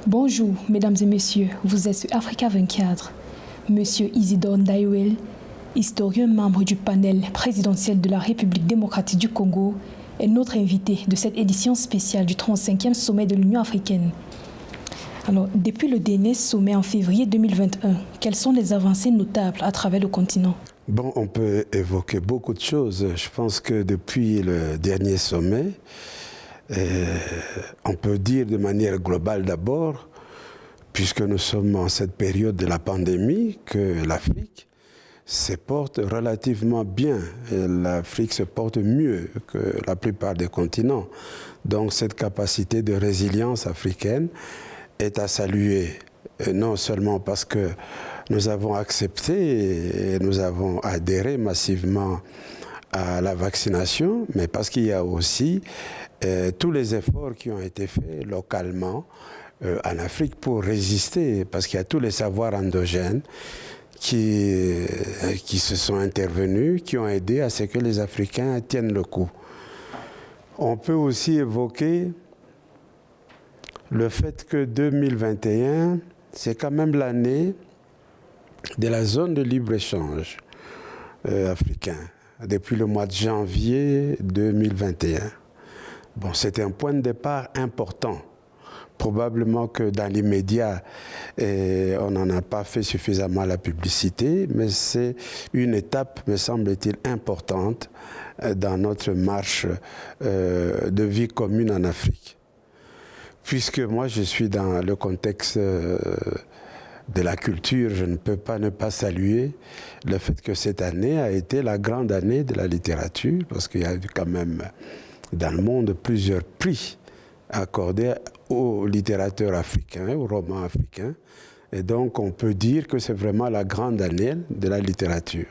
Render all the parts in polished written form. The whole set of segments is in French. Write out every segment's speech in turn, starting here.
Bonjour, mesdames et messieurs, vous êtes sur Africa 24. Monsieur Isidore Ndayowel, historien membre du panel présidentiel de la République démocratique du Congo, est notre invité de cette édition spéciale du 35e sommet de l'Union africaine. Alors, depuis le dernier sommet en février 2021, quelles sont les avancées notables à travers le continent? Bon, on peut évoquer beaucoup de choses. Je pense que depuis le dernier sommet, on peut dire de manière globale d'abord, puisque nous sommes en cette période de la pandémie, que l'Afrique se porte relativement bien. L'Afrique se porte mieux que la plupart des continents. Donc cette capacité de résilience africaine est à saluer, non seulement parce que nous avons accepté et nous avons adhéré massivement à la vaccination, mais parce qu'il y a aussi tous les efforts qui ont été faits localement en Afrique pour résister, parce qu'il y a tous les savoirs endogènes qui se sont intervenus, qui ont aidé à ce que les Africains tiennent le coup. On peut aussi évoquer le fait que 2021, c'est quand même l'année de la zone de libre-échange africain, depuis le mois de janvier 2021. Bon, c'était un point de départ important. Probablement que dans l'immédiat, on n'en a pas fait suffisamment la publicité, mais c'est une étape, me semble-t-il, importante dans notre marche de vie commune en Afrique. Puisque moi, je suis dans le contexte de la culture, je ne peux pas ne pas saluer le fait que cette année a été la grande année de la littérature, parce qu'il y a eu quand même dans le monde plusieurs prix accordés aux littérateurs africains, aux romans africains. Et donc, on peut dire que c'est vraiment la grande année de la littérature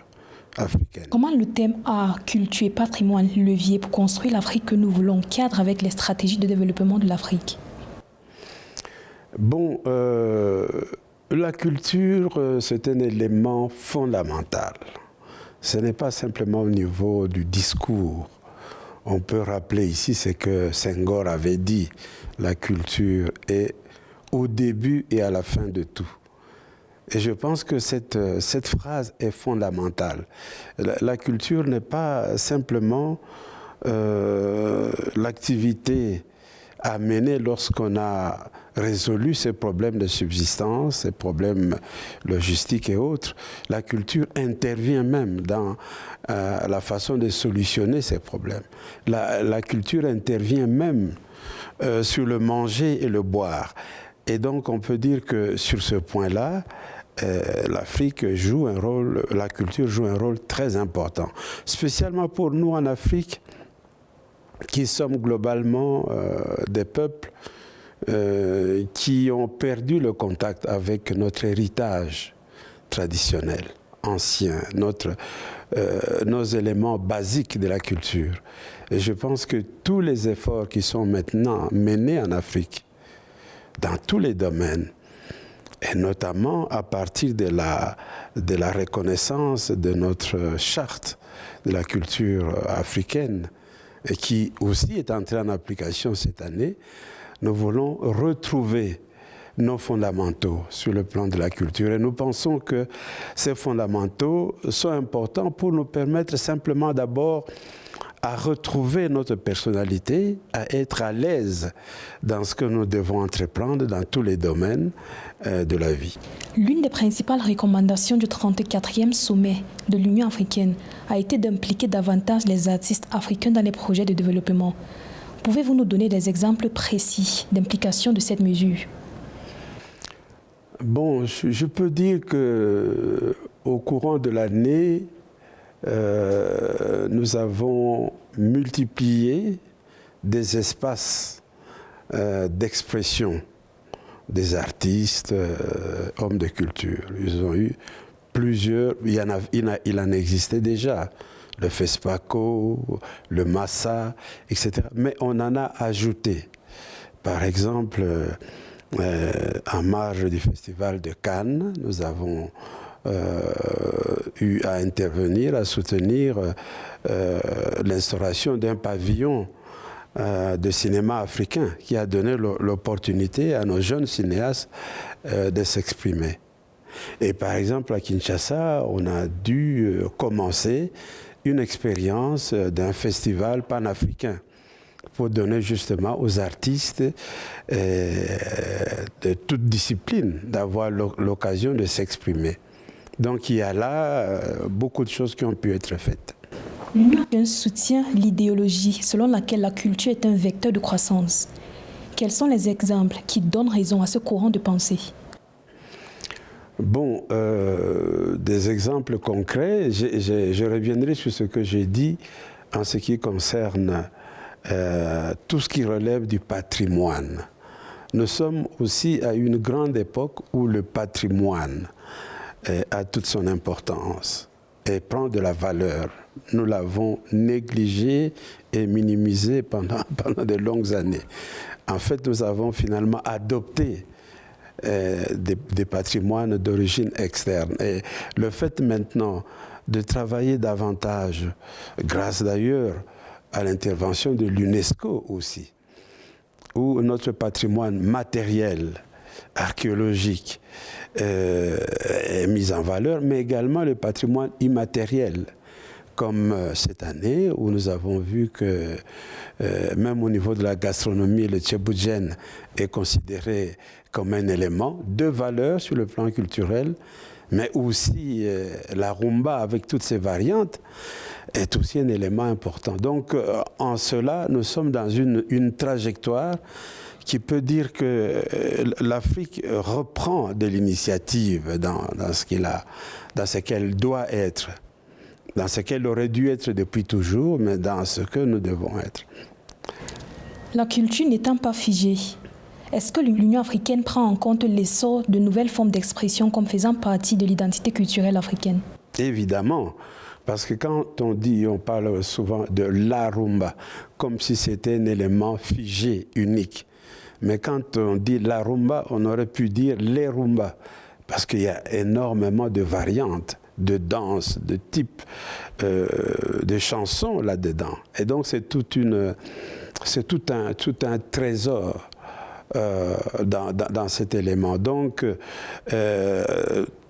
africaine. Comment le thème art, culture et patrimoine, levier pour construire l'Afrique que nous voulons, cadre avec les stratégies de développement de l'Afrique? Bon, la culture, c'est un élément fondamental. Ce n'est pas simplement au niveau du discours. On peut rappeler ici ce que Senghor avait dit, la culture est au début et à la fin de tout. Et je pense que cette phrase est fondamentale. La culture n'est pas simplement l'activité à mener lorsqu'on a résolu ces problèmes de subsistance, ces problèmes logistiques et autres. La culture intervient même dans la façon de solutionner ces problèmes. La culture intervient même sur le manger et le boire. Et donc on peut dire que sur ce point-là, l'Afrique joue un rôle, la culture joue un rôle très important. Spécialement pour nous en Afrique, qui sommes globalement des peuples qui ont perdu le contact avec notre héritage traditionnel, ancien, nos éléments basiques de la culture. Et je pense que tous les efforts qui sont maintenant menés en Afrique, dans tous les domaines, et notamment à partir de la reconnaissance de notre charte de la culture africaine, et qui aussi est entré en application cette année, nous voulons retrouver nos fondamentaux sur le plan de la culture. Et nous pensons que ces fondamentaux sont importants pour nous permettre simplement d'abord à retrouver notre personnalité, à être à l'aise dans ce que nous devons entreprendre dans tous les domaines de la vie. L'une des principales recommandations du 34e sommet de l'Union africaine a été d'impliquer davantage les artistes africains dans les projets de développement. Pouvez-vous nous donner des exemples précis d'implication de cette mesure? Bon, je peux dire qu'au courant de l'année, nous avons multiplié des espaces d'expression des artistes, hommes de culture. Ils ont eu plusieurs, il en existait déjà, le FESPACO, le Massa, etc. Mais on en a ajouté. Par exemple, en marge du Festival de Cannes, nous avons eu à intervenir, à soutenir l'instauration d'un pavillon de cinéma africain qui a donné l'opportunité à nos jeunes cinéastes de s'exprimer. Et par exemple, à Kinshasa, on a dû commencer une expérience d'un festival panafricain pour donner justement aux artistes de toute discipline d'avoir l'occasion de s'exprimer. Donc il y a là beaucoup de choses qui ont pu être faites. L'Union africaine soutient l'idéologie selon laquelle la culture est un vecteur de croissance. Quels sont les exemples qui donnent raison à ce courant de pensée? Bon, des exemples concrets, je reviendrai sur ce que j'ai dit en ce qui concerne tout ce qui relève du patrimoine. Nous sommes aussi à une grande époque où le patrimoine a toute son importance et prend de la valeur. Nous l'avons négligé et minimisé pendant de longues années. En fait, nous avons finalement adopté des patrimoines d'origine externe. Et le fait maintenant de travailler davantage, grâce d'ailleurs à l'intervention de l'UNESCO aussi, où notre patrimoine matériel, archéologique, est mis en valeur, mais également le patrimoine immatériel, comme cette année où nous avons vu que même au niveau de la gastronomie, le tchéboujen est considéré comme un élément de valeur sur le plan culturel, mais aussi la rumba avec toutes ses variantes est aussi un élément important. Donc en cela, nous sommes dans une trajectoire qui peut dire que l'Afrique reprend de l'initiative dans ce qu'elle doit être, dans ce qu'elle aurait dû être depuis toujours, mais dans ce que nous devons être. La culture n'étant pas figée, est-ce que l'Union africaine prend en compte l'essor de nouvelles formes d'expression comme faisant partie de l'identité culturelle africaine? Évidemment, parce que quand on parle souvent de la rumba, comme si c'était un élément figé, unique. Mais quand on dit la rumba, on aurait pu dire les rumbas, parce qu'il y a énormément de variantes, de danses, de types de chansons là-dedans. Et donc c'est tout un trésor dans cet élément. Donc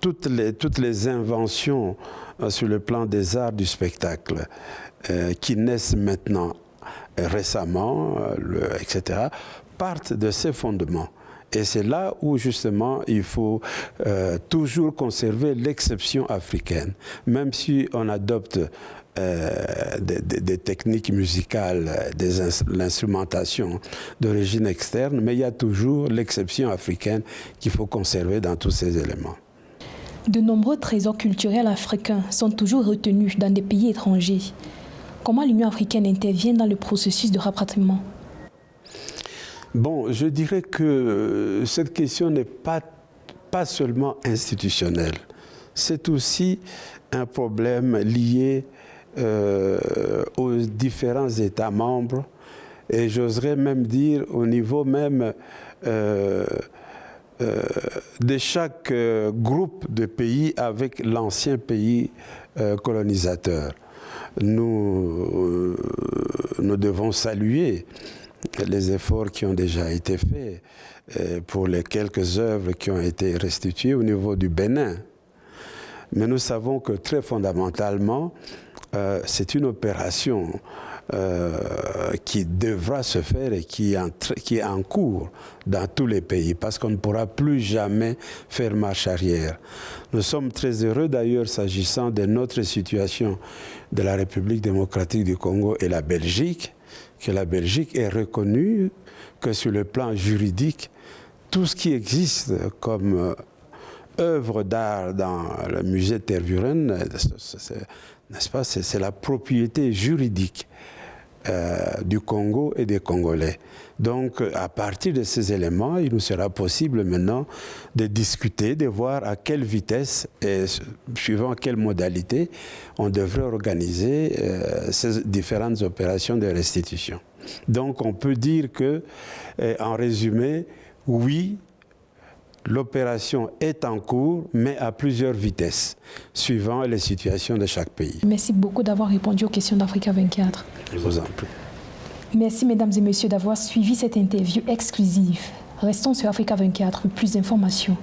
toutes les inventions sur le plan des arts du spectacle qui naissent maintenant récemment, etc., partent de ces fondements. Et c'est là où, justement, il faut toujours conserver l'exception africaine. Même si on adopte des techniques musicales, l'instrumentation d'origine externe, mais il y a toujours l'exception africaine qu'il faut conserver dans tous ces éléments. De nombreux trésors culturels africains sont toujours retenus dans des pays étrangers. Comment l'Union africaine intervient dans le processus de rapatriement? Bon, je dirais que cette question n'est pas seulement institutionnelle. C'est aussi un problème lié aux différents États membres et j'oserais même dire au niveau même de chaque groupe de pays avec l'ancien pays colonisateur. Nous devons saluer les efforts qui ont déjà été faits pour les quelques œuvres qui ont été restituées au niveau du Bénin. Mais nous savons que très fondamentalement, c'est une opération qui devra se faire et qui est en cours dans tous les pays, parce qu'on ne pourra plus jamais faire marche arrière. Nous sommes très heureux d'ailleurs s'agissant de notre situation de la République démocratique du Congo et la Belgique, que la Belgique est reconnue que sur le plan juridique, tout ce qui existe comme œuvre d'art dans le musée Tervuren, n'est-ce pas, c'est la propriété juridique du Congo et des Congolais. Donc, à partir de ces éléments, il nous sera possible maintenant de discuter, de voir à quelle vitesse et suivant quelle modalité on devrait organiser ces différentes opérations de restitution. Donc, on peut dire que, en résumé, oui, l'opération est en cours, mais à plusieurs vitesses, suivant les situations de chaque pays. Merci beaucoup d'avoir répondu aux questions d'Africa 24. Je vous en prie. Merci mesdames et messieurs d'avoir suivi cette interview exclusive. Restons sur Africa 24 pour plus d'informations.